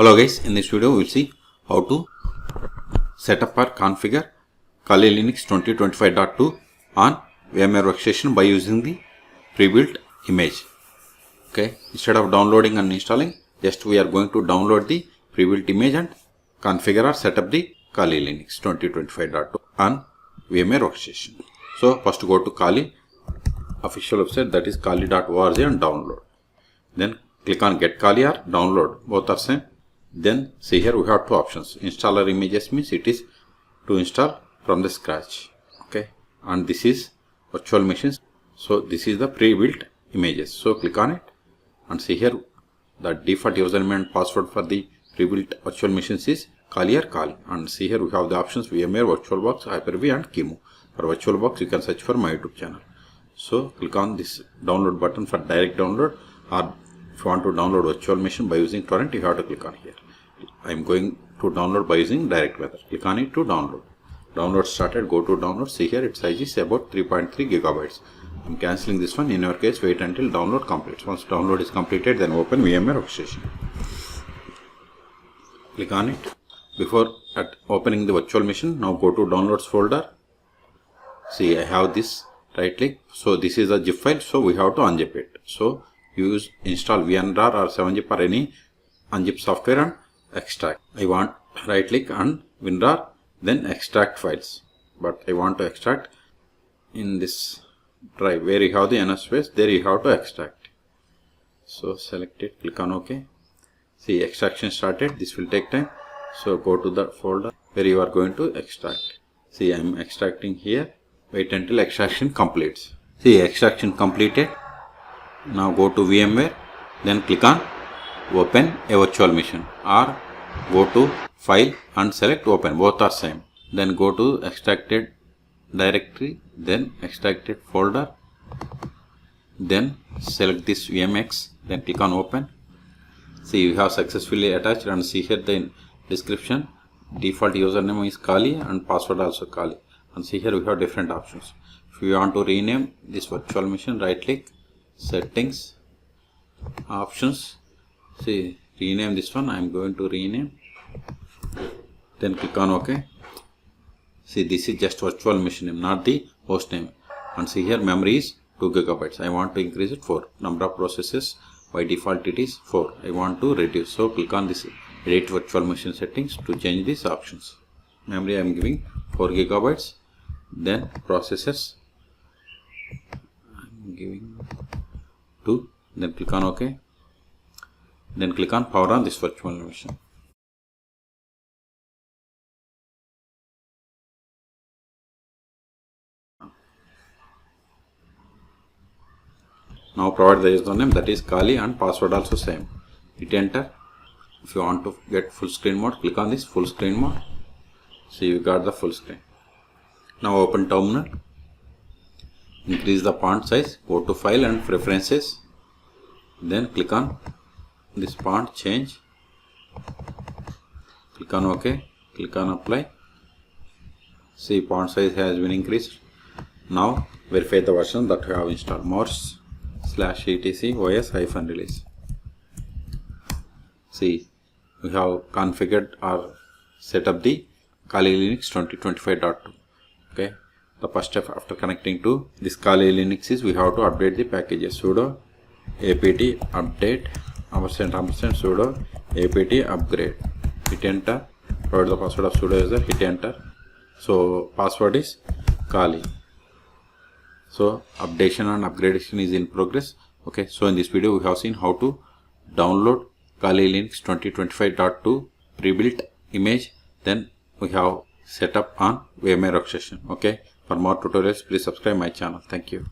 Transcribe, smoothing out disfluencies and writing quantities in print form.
Hello guys, in this video we will see how to set up or configure Kali Linux 2025.2 on VMware Workstation by using the pre-built image. Okay, instead of downloading and installing, just we are going to download the pre-built image and configure or set up the Kali Linux 2025.2 on VMware Workstation. So first go to Kali official website, that is kali.org, and download. Then click on get Kali or download, both are same. Then see here we have two options. Installer images means it is to install from the scratch. Okay, and this is virtual machines. So this is the pre-built images. So click on it and see here the default username and password for the pre-built virtual machines is Kali or Kali. And see here we have the options VMware, VirtualBox, Hyper-V and Chemo. For VirtualBox you can search for my YouTube channel. So click on this download button for direct download, or if you want to download virtual machine by using torrent, you have to click on here. I am going to download by using direct method. Click on it to download. Download started, go to download. See here its size is about 3.3 gigabytes. I am cancelling this one. In your case, wait until download completes. Once download is completed, then open VMware Workstation. Click on it. Before opening the virtual machine, now go to downloads folder. See, I have this. Right click. So this is a zip file, so we have to unzip it. So use install VNRAR or 7zip or any unzip software and extract. I want right click on WinRAR, then extract files. But I want to extract in this drive where you have the NS space, there you have to extract. So select it, click on OK. See, extraction started. This will take time. So go to the folder where you are going to extract. See, I am extracting here. Wait until extraction completes. See, extraction completed. Now go to VMware, then click on open a virtual machine, or go to file and select open, both are same. Then go to extracted directory, then extracted folder, then select this VMX, then click on open. See, you have successfully attached, and see here the description, default username is Kali and password also Kali. And see here we have different options. If you want to rename this virtual machine, right click, settings, options. See, rename this one. I am going to rename. Then click on OK. See, this is just virtual machine name, not the host name. And see here memory is 2 gigabytes. I want to increase it 4. Number of processes, by default it is 4. I want to reduce. So click on this edit virtual machine settings to change these options. Memory I am giving 4 gigabytes. Then processors I am giving 2. Then click on OK. Then click on power on this virtual machine. Now provide the username, that is Kali, and password also same. Hit enter. If you want to get full screen mode, click on this full screen mode. So you got the full screen. Now open terminal. Increase the font size. Go to file and preferences. Then click on this font change. Click on OK. Click on apply. See, font size has been increased. Now verify the version that you have installed. Mors/etc os-release. See, we have configured or set up the Kali Linux 2025.2. Okay, the first step after connecting to this Kali Linux is we have to update the packages. Sudo apt update && sudo apt upgrade. Hit enter. Provide the password of sudo user. Hit enter. So password is Kali. So updation and upgradation is in progress. Okay, so in this video we have seen how to download Kali Linux 2025.2 pre-built image. Then we have set up on VMware Workstation. Okay, for more tutorials please subscribe my channel. Thank you.